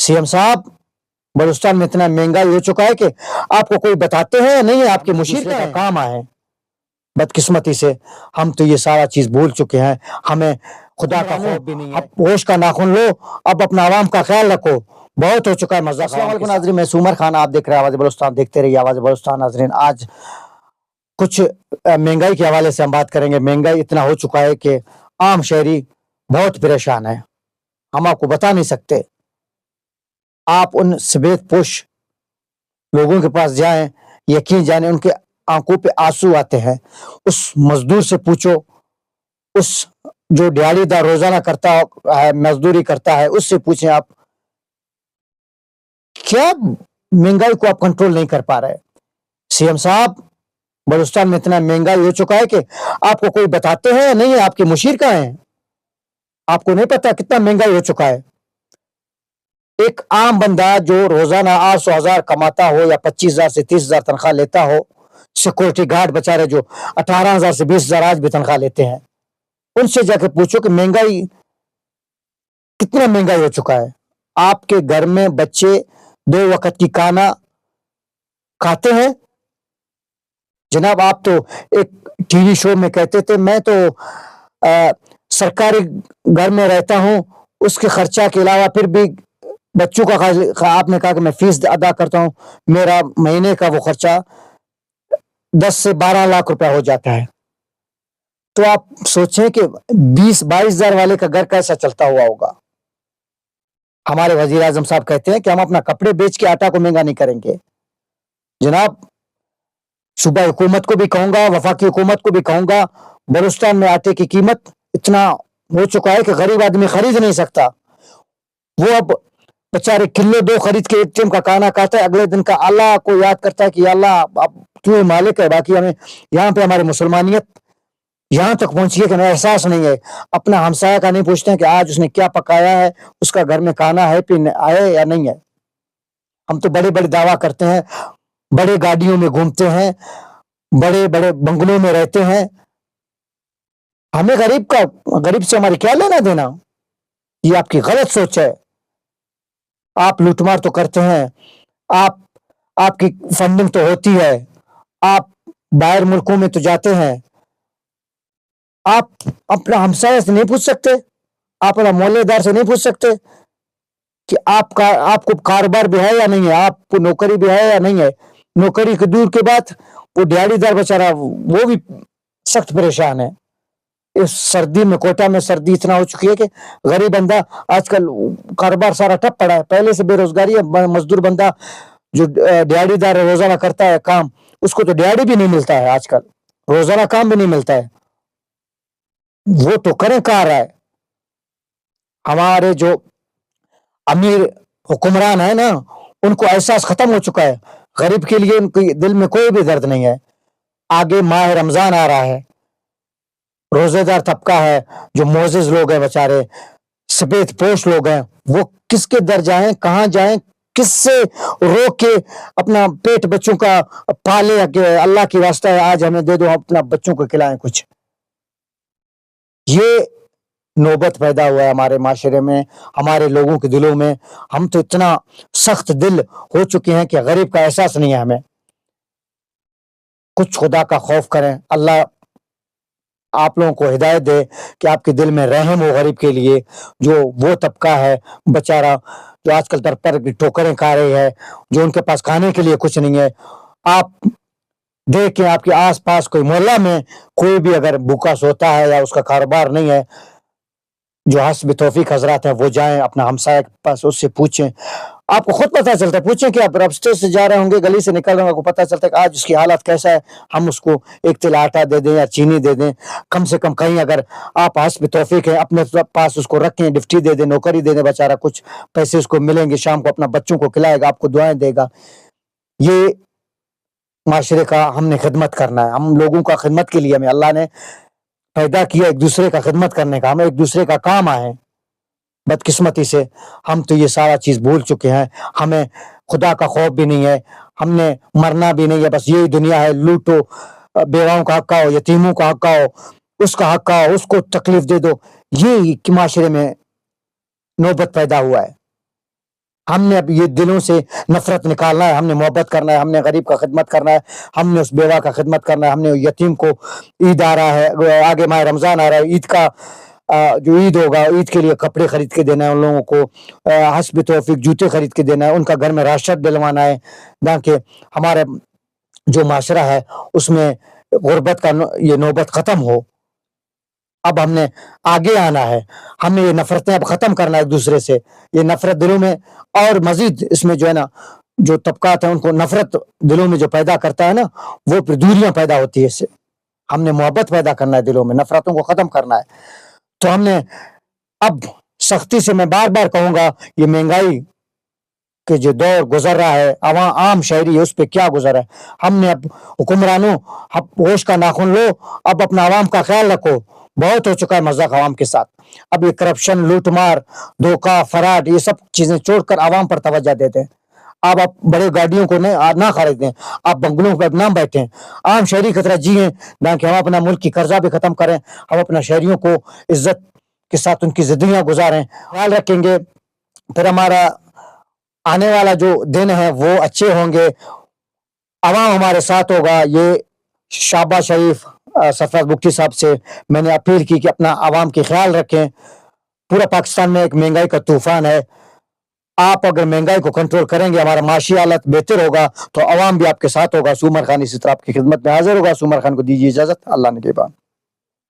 C M صاحب بلوچستان میں اتنا مہنگائی ہو چکا ہے کہ آپ کو کوئی بتاتے ہیں نہیں ہے، آپ کے مشیر کا کام آئے. بدقسمتی سے ہم تو یہ سارا چیز بھول چکے ہیں. ہمیں خدا کا خوف بھی نہیں ہے. ہوش کا ناخن لو، اب اپنا عوام کا خیال رکھو. بہت ہو چکا ہے مزہ. السلام علیکم ناظرین، میں سومر خان، آپ دیکھ رہے ہیں آواز بلوچستان. دیکھتے رہیے آواز بلوچستان. ناظرین، آج کچھ مہنگائی کے حوالے سے ہم بات کریں گے. مہنگائی اتنا ہو چکا ہے کہ عام شہری بہت پریشان ہے. ہم آپ کو بتا نہیں سکتے. آپ ان سفید پوش لوگوں کے پاس جائیں، یقین جانیں ان کے آنکھوں پہ آنسو آتے ہیں. اس مزدور سے پوچھو، اس جو دیہڑی دار روزانہ کرتا ہے، مزدوری کرتا ہے، اس سے پوچھیں آپ کیا مہنگائی کو آپ کنٹرول نہیں کر پا رہے. سی ایم صاحب بلوچستان میں اتنا مہنگائی ہو چکا ہے کہ آپ کو کوئی بتاتے ہیں نہیں ہے، آپ کے مشیر کہاں ہیں؟ آپ کو نہیں پتا کتنا مہنگائی ہو چکا ہے. ایک عام بندہ جو روزانہ 800,000 کماتا ہو یا 25,000 سے 30,000 تنخواہ لیتا ہو، سیکورٹی گارڈ بچارے جو 18,000 سے 20,000 آج بھی تنخواہ لیتے ہیں، ان سے جا کے پوچھو کہ مہنگائی کتنا مہنگائی ہو چکا ہے. آپ کے گھر میں بچے 2 وقت کی کھانا کھاتے ہیں؟ جناب آپ تو ایک ٹی وی شو میں کہتے تھے میں تو سرکاری گھر میں رہتا ہوں، اس کے خرچہ کے علاوہ پھر بھی بچوں کا آپ نے کہا کہ میں فیس ادا کرتا ہوں، میرا مہینے کا وہ خرچہ 10 سے 12 لاکھ روپے ہو جاتا ہے. تو آپ سوچیں کہ 20-22,000 والے کا گھر کیسا چلتا ہوا ہوگا. ہمارے وزیر اعظم صاحب کہتے ہیں کہ ہم اپنا کپڑے بیچ کے آٹا کو مہنگا نہیں کریں گے. جناب صوبائی حکومت کو بھی کہوں گا، وفاقی حکومت کو بھی کہوں گا، بلوچستان میں آٹے کی قیمت اتنا ہو چکا ہے کہ غریب آدمی خرید نہیں سکتا. وہ اب بیچارے کلو 2 خرید کے ایک ٹائم کا کھانا کھاتا ہے، اگلے دن کا اللہ کو یاد کرتا ہے کہ یا اللہ اب تو مالک ہے. باقی ہمیں یہاں پہ ہماری مسلمانیت یہاں تک پہنچی ہے کہ ہمیں احساس نہیں ہے. اپنا ہمسایہ کا نہیں پوچھتے ہیں کہ آج اس نے کیا پکایا ہے، اس کا گھر میں کھانا ہے آئے یا نہیں ہے. ہم تو بڑے بڑے دعویٰ کرتے ہیں، بڑے گاڑیوں میں گھومتے ہیں، بڑے بڑے بنگلوں میں رہتے ہیں. ہمیں غریب سے ہماری کیا لینا دینا؟ یہ آپ کی غلط سوچ ہے. آپ لوٹ مار تو کرتے ہیں، آپ کی فنڈنگ تو ہوتی ہے، آپ باہر ملکوں میں تو جاتے ہیں. آپ اپنا ہمسایہ سے نہیں پوچھ سکتے، آپ اپنا محلے دار سے نہیں پوچھ سکتے کہ آپ کو کاروبار بھی ہے یا نہیں ہے، آپ کو نوکری بھی ہے یا نہیں ہے. نوکری کے دور کے بعد وہ دیہڑی دار بیچارہ وہ بھی سخت پریشان ہے. اس سردی میں کوٹا میں سردی اتنا ہو چکی ہے کہ غریب بندہ آج کل کاروبار سارا ٹھپ پڑا ہے. پہلے سے بے روزگاری ہے. مزدور بندہ جو دیہڑی دار روزانہ کرتا ہے کام، اس کو تو دیہڑی بھی نہیں ملتا ہے، آج کل روزانہ کام بھی نہیں ملتا ہے. وہ تو کریں کہاں رہا ہے. ہمارے جو امیر حکمران ہیں نا، ان کو احساس ختم ہو چکا ہے. غریب کے لیے ان کے دل میں کوئی بھی درد نہیں ہے. آگے ماہ رمضان آ رہا ہے، روزے دار طبقہ ہے، جو معزز لوگ ہیں بیچارے، سفید پوش لوگ ہیں، وہ کس کے در جائیں، کہاں جائیں، کس سے روک کے اپنا پیٹ بچوں کا پالے کہ اللہ کی واسطہ ہے آج ہمیں دے دو، اپنا بچوں کو کھلائیں کچھ. یہ نوبت پیدا ہوا ہے ہمارے معاشرے میں، ہمارے لوگوں کے دلوں میں. ہم تو اتنا سخت دل ہو چکے ہیں کہ غریب کا احساس نہیں ہے ہمیں. کچھ خدا کا خوف کریں. اللہ آپ لوگوں کو ہدایت دے کہ آپ کے دل میں رحم ہو غریب کے لیے. جو وہ طبقہ ہے بیچارہ جو آج کل در پر ٹھوکریں کھا رہی ہے، جو ان کے پاس کھانے کے لیے کچھ نہیں ہے. آپ دیکھیں آپ کے آس پاس کوئی محلہ میں کوئی بھی اگر بھوکا سوتا ہے یا اس کا کاروبار نہیں ہے، جو حسب توفیق حضرات ہیں وہ جائیں اپنا ہمسایہ کے پاس، اس سے پوچھیں. آپ کو خود پتہ چلتا ہے. پوچھیں کہ آپ راستے سے جا رہے ہوں گے، گلی سے نکل رہے ہوں گے، آپ کو پتہ چلتا ہے کہ آج اس کی حالت کیسا ہے. ہم اس کو ایک تل آٹا دے دیں یا چینی دے دیں. کم سے کم کہیں اگر آپ حسب توفیق ہے اپنے پاس اس کو رکھیں، ڈفٹی دے دیں، نوکری دے دیں، بیچارہ کچھ پیسے اس کو ملیں گے، شام کو اپنا بچوں کو کھلائے گا، آپ کو دعائیں دے گا. یہ معاشرے کا ہم نے خدمت کرنا ہے. ہم لوگوں کا خدمت کے لیے ہمیں اللہ نے پیدا کیا، ایک دوسرے کا خدمت کرنے کا. ہم ایک دوسرے کا کام آئے. بدقسمتی سے ہم تو یہ سارا چیز بھول چکے ہیں. ہمیں خدا کا خوف بھی نہیں ہے، ہم نے مرنا بھی نہیں ہے. بس یہی دنیا ہے، لوٹو، بیواؤں کا حق آؤ، یتیموں کا حق آؤ، اس کا حق آؤ، اس کو تکلیف دے دو. یہ معاشرے میں نوبت پیدا ہوا ہے. ہم نے اب یہ دلوں سے نفرت نکالنا ہے، ہم نے محبت کرنا ہے، ہم نے غریب کا خدمت کرنا ہے، ہم نے اس بیوہ کا خدمت کرنا ہے، ہم نے یتیم کو، عید آ رہا ہے، آگے ماہ رمضان آ رہا ہے، عید کا جو عید ہوگا، عید کے لیے کپڑے خرید کے دینا ہے ان لوگوں کو، حسب توفیق جوتے خرید کے دینا ہے، ان کا گھر میں راشن ڈلوانا ہے، تاکہ ہمارے جو معاشرہ ہے اس میں غربت کا یہ نوبت ختم ہو۔ اب ہم نے آگے آنا ہے، ہم نے یہ نفرتیں اب ختم کرنا ہے ایک دوسرے سے، یہ نفرت دلوں میں، اور مزید اس میں جو ہے نا جو طبقات ہیں ان کو نفرت دلوں میں جو پیدا کرتا ہے نا، وہ پھر دوریاں پیدا ہوتی ہے اس سے۔ ہم نے محبت پیدا کرنا ہے دلوں میں، نفرتوں کو ختم کرنا ہے۔ تو ہم نے اب سختی سے، میں بار بار کہوں گا، یہ مہنگائی کہ جو دور گزر رہا ہے، عام شہری ہے اس پہ کیا گزر ہے، ہم نے اب حکمرانوں ہوش کا ناخن لو، اب اپنا عوام کا خیال رکھو، بہت ہو چکا ہے مذاق عوام کے ساتھ، اب یہ کرپشن، لوٹ مار، دھوکہ، فراڈ، یہ سب چیزیں چھوڑ کر عوام پر توجہ دیتے ہیں۔ آپ بڑے گاڑیوں کو نہ خریدیں، آپ بنگلوں پہ نہ بیٹھیں، عام شہری کی طرح جیئیں، نہ کہ ہم اپنا ملک کی قرضہ بھی ختم کریں، ہم اپنا شہریوں کو عزت کے ساتھ ان کی زندگیاں گزاریں، خیال رکھیں گے، پھر ہمارا آنے والا جو دن ہے وہ اچھے ہوں گے، عوام ہمارے ساتھ ہوگا۔ یہ شہباز شریف سرفراز بگٹی صاحب سے میں نے اپیل کی کہ اپنا عوام کی خیال رکھیں۔ پورا پاکستان میں ایک مہنگائی کا طوفان ہے، آپ اگر مہنگائی کو کنٹرول کریں گے، ہمارا معاشی حالت بہتر ہوگا، تو عوام بھی آپ کے ساتھ ہوگا۔ سومر خان اسی طرح آپ کی خدمت میں حاضر ہوگا۔ سومر خان کو دیجیے اجازت، اللہ نے کے بعد۔